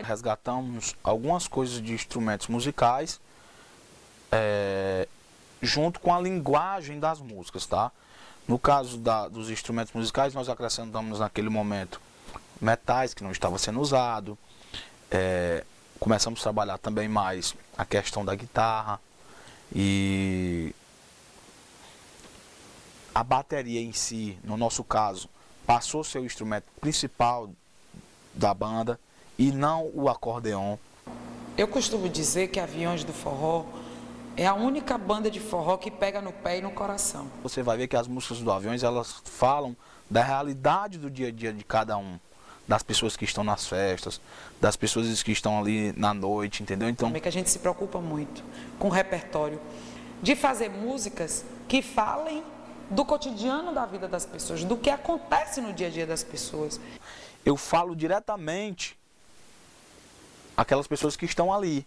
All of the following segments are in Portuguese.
Resgatamos algumas coisas de instrumentos musicais junto com a linguagem das músicas, tá? No caso dos instrumentos musicais, nós acrescentamos naquele momento metais que não estava sendo usado. Começamos a trabalhar também mais a questão da guitarra e a bateria em si, no nosso caso, passou a ser o instrumento principal da banda e não o acordeon. Eu costumo dizer que Aviões do Forró é a única banda de forró que pega no pé e no coração. Você vai ver que as músicas do Aviões, elas falam da realidade do dia a dia de cada um, das pessoas que estão nas festas, das pessoas que estão ali na noite, entendeu? Então, é que a gente se preocupa muito com o repertório de fazer músicas que falem do cotidiano da vida das pessoas, do que acontece no dia a dia das pessoas. Eu falo diretamente aquelas pessoas que estão ali.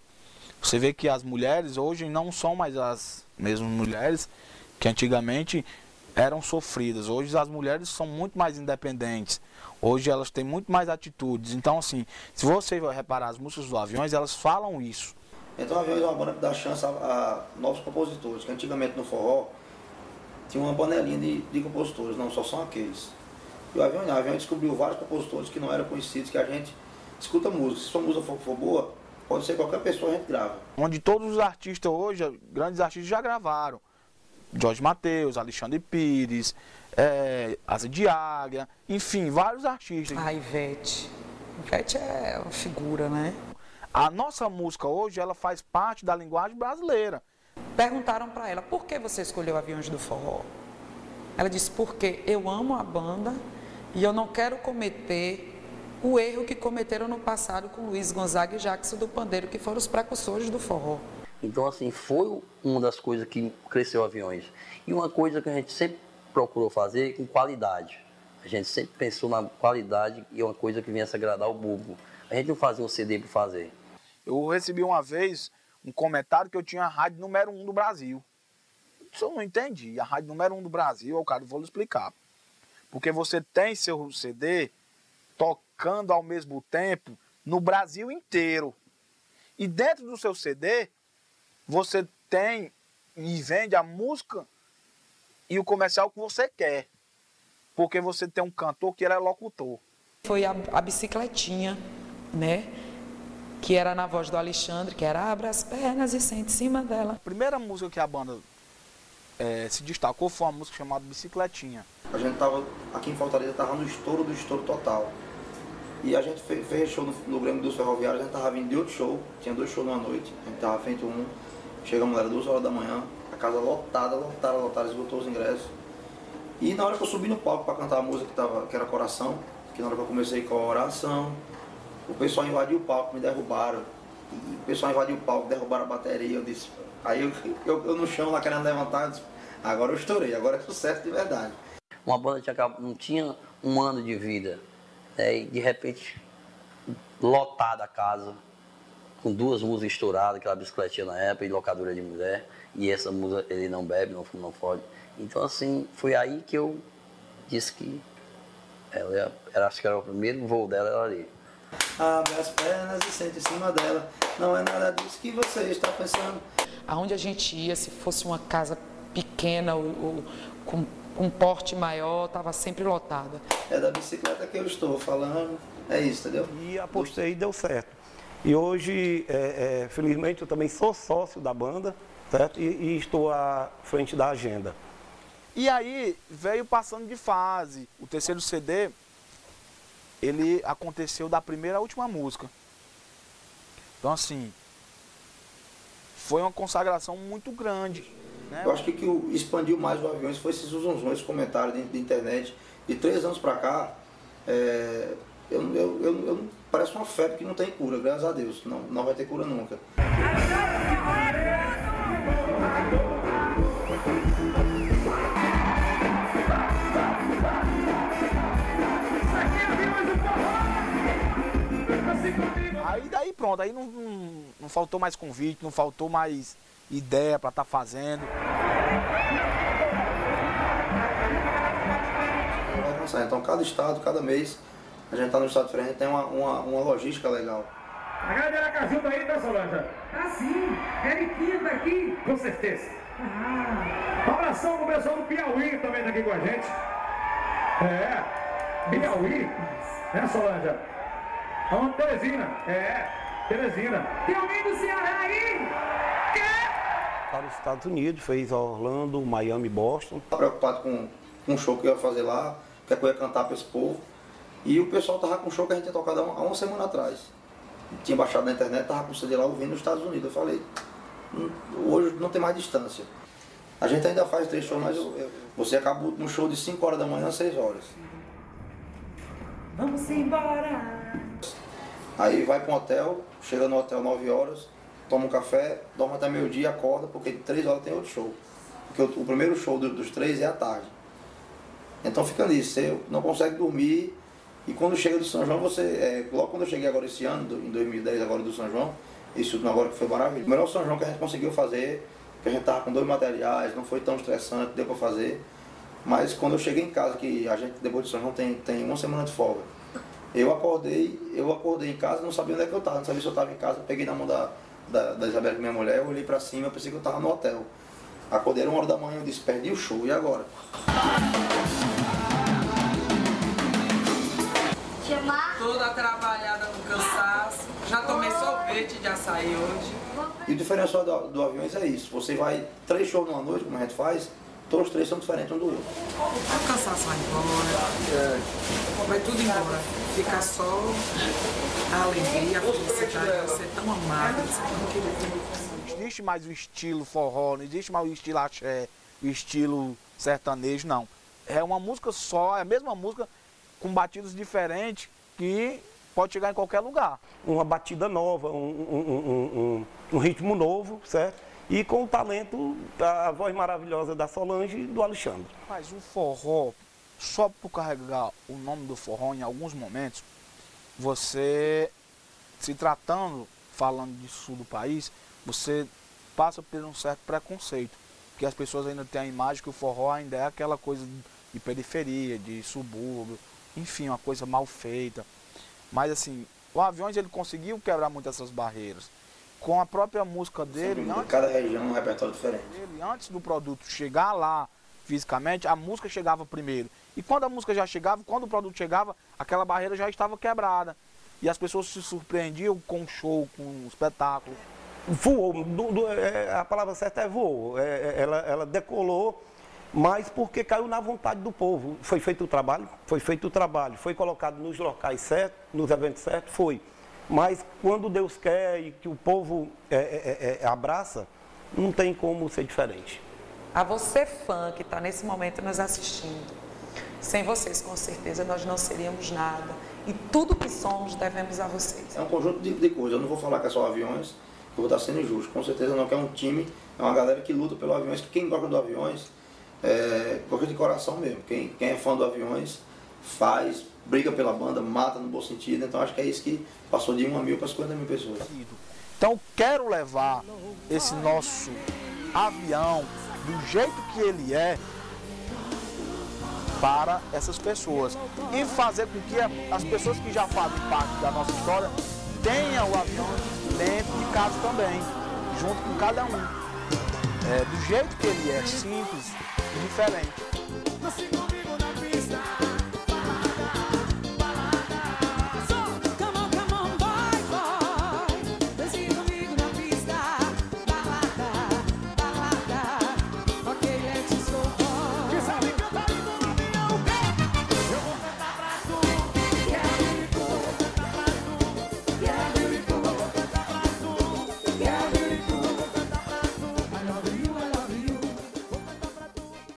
Você vê que as mulheres hoje não são mais as mesmas mulheres que antigamente eram sofridas. Hoje as mulheres são muito mais independentes. Hoje elas têm muito mais atitudes. Então, assim, se você vai reparar as músicas do Aviões, elas falam isso. Então, Aviões é uma banda que dá chance a novos compositores, que antigamente no forró tinha uma panelinha de compositores, não, só são aqueles. E o Aviões descobriu vários compositores que não eram conhecidos, que a gente escuta música. Se sua música for boa, pode ser qualquer pessoa, a gente grava. Onde todos os artistas hoje, grandes artistas já gravaram. Jorge Mateus, Alexandre Pires, Asa de Águia, enfim, vários artistas. A Ivete. Ivete é uma figura, né? A nossa música hoje, ela faz parte da linguagem brasileira. Perguntaram para ela, por que você escolheu Aviões do Forró? Ela disse, porque eu amo a banda e eu não quero cometer o erro que cometeram no passado com Luiz Gonzaga e Jackson do Pandeiro, que foram os precursores do forró. Então, assim, foi uma das coisas que cresceu Aviões. E uma coisa que a gente sempre procurou fazer com qualidade. A gente sempre pensou na qualidade e é uma coisa que viesse agradar o público. A gente não fazia um CD por fazer. Eu recebi uma vez um comentário que eu tinha a rádio número 1 do Brasil. Isso eu não entendi. A rádio número 1 do Brasil, cara, vou lhe explicar. Porque você tem seu CD tocando ao mesmo tempo no Brasil inteiro. E dentro do seu CD, você tem e vende a música e o comercial que você quer. Porque você tem um cantor que ele é locutor. Foi a bicicletinha, né? Que era na voz do Alexandre, que era Abra as pernas e sente em cima dela. A primeira música que a banda se destacou foi uma música chamada Bicicletinha. A gente tava aqui em Fortaleza, tava no estouro do estouro total. E a gente fez show no Grêmio dos Ferroviários, a gente tava vindo de outro show, tinha 2 shows numa noite, a gente tava feito um, chegamos lá, era 2 horas da manhã, a casa lotada, esgotou os ingressos. E na hora que eu subi no palco para cantar a música que era Coração, que na hora que eu comecei com a oração, o pessoal invadiu o palco, me derrubaram. E o pessoal invadiu o palco, derrubaram a bateria, eu disse, aí eu no chão lá querendo levantar, eu disse, agora eu estourei, agora é sucesso de verdade. Uma banda não tinha um ano de vida, né? E de repente, lotada a casa, com 2 músicas estouradas, aquela bicicletinha na época, e locadora de mulher, e essa música, Ele Não Bebe, Não Fuma, Não Fode. Então, assim, foi aí que eu disse que acho que era o primeiro voo dela, era ali. Abre as pernas e sente em cima dela, não é nada disso que você está pensando. Aonde a gente ia, se fosse uma casa pequena ou com um porte maior, estava sempre lotada. É da bicicleta que eu estou falando, é isso, entendeu? E apostei e deu certo. E hoje, felizmente, eu também sou sócio da banda, certo? E estou à frente da agenda. E aí veio passando de fase. O terceiro CD, ele aconteceu da primeira à última música. Então, assim, foi uma consagração muito grande, né? Eu acho que o que expandiu mais o Aviões foi esses zunzões, esses comentários de internet. De 3 anos pra cá, parece uma febre que não tem cura, graças a Deus. Não vai ter cura nunca. Aí daí pronto, aí não faltou mais convite, não faltou mais ideia para estar fazendo. Então cada estado, cada mês, a gente está no estado diferente, tem uma logística legal. A galera de Aracaju tá aí, tá, Solange? Ah, sim. Eriquinha tá aqui. Com certeza. Ah. Um abração pro pessoal do Piauí também tá aqui com a gente. Piauí. Né, Solange? Vamos, Teresina. Teresina. Tem alguém do Ceará aí? Para os Estados Unidos, fez Orlando, Miami, Boston. Estava preocupado com um show que eu ia fazer lá, que eu ia cantar para esse povo. E o pessoal tava com um show que a gente tinha tocado há uma semana atrás. Tinha baixado na internet, tava com o CD lá ouvindo nos Estados Unidos. Eu falei, hoje não tem mais distância. A gente ainda faz 3 shows, mas você acaba no show de 5 horas da manhã, 6 horas. Vamos embora. Aí vai para um hotel, chega no hotel 9 horas, toma um café, dorme até meio-dia e acorda, porque de 3 horas tem outro show. Porque o primeiro show dos 3 é à tarde. Então fica nisso, você não consegue dormir. E quando chega do São João, logo quando eu cheguei agora esse ano, em 2010, agora do São João, esse último agora que foi maravilhoso. O melhor São João que a gente conseguiu fazer, que a gente tava com 2 materiais, não foi tão estressante, deu para fazer. Mas quando eu cheguei em casa, que a gente depois do São João tem 1 semana de folga, eu acordei em casa, não sabia onde é que eu estava, não sabia se eu estava em casa, peguei na mão da Isabela, que é minha mulher, eu olhei para cima, eu pensei que eu estava no hotel. Acordei 1 hora da manhã, eu disse, perdi o show, e agora? Toda trabalhada no cansaço. Já tomei sorvete de açaí hoje. E o diferencial do Aviões é isso. Você vai 3 shows numa noite, como a gente faz, todos os 3 são diferentes um do outro. O cansaço vai embora. Vai tudo embora. Fica só a alegria, a felicidade de ser tão amado, de ser tão querido. Não existe mais o estilo forró, não existe mais o estilo axé, o estilo sertanejo, não. É uma música só, é a mesma música com batidas diferentes que pode chegar em qualquer lugar. Uma batida nova, um ritmo novo, certo? E com o talento, a voz maravilhosa da Solange e do Alexandre. Mas o forró, só por carregar o nome do forró em alguns momentos, você, se tratando, falando de sul do país, você passa por um certo preconceito. Porque as pessoas ainda têm a imagem que o forró ainda é aquela coisa de periferia, de subúrbio, enfim, uma coisa mal feita. Mas assim, o Aviões ele conseguiu quebrar muito essas barreiras. Com a própria música dele, cada região um repertório diferente. Antes do produto chegar lá fisicamente, a música chegava primeiro. E quando a música já chegava, quando o produto chegava, aquela barreira já estava quebrada. E as pessoas se surpreendiam com o show, com o espetáculo. Voou, a palavra certa é voou. Ela decolou, mas porque caiu na vontade do povo. Foi feito o trabalho, foi colocado nos locais certos, nos eventos certos, foi. Mas quando Deus quer e que o povo abraça, não tem como ser diferente. A você, fã, que está nesse momento nos assistindo, sem vocês, com certeza, nós não seríamos nada. E tudo que somos, devemos a vocês. É um conjunto de coisas. Eu não vou falar que é só Aviões, eu vou estar sendo injusto. Com certeza não, que é um time, é uma galera que luta pelo Aviões, que quem gosta do Aviões, gosta de coração mesmo. Quem é fã do Aviões, faz, briga pela banda, mata no bom sentido. Então acho que é isso que passou de 1.000 para 50.000 pessoas. Então quero levar esse nosso avião do jeito que ele é para essas pessoas e fazer com que as pessoas que já fazem parte da nossa história tenham o avião dentro de casa também, junto com cada um. Do jeito que ele é, simples e diferente.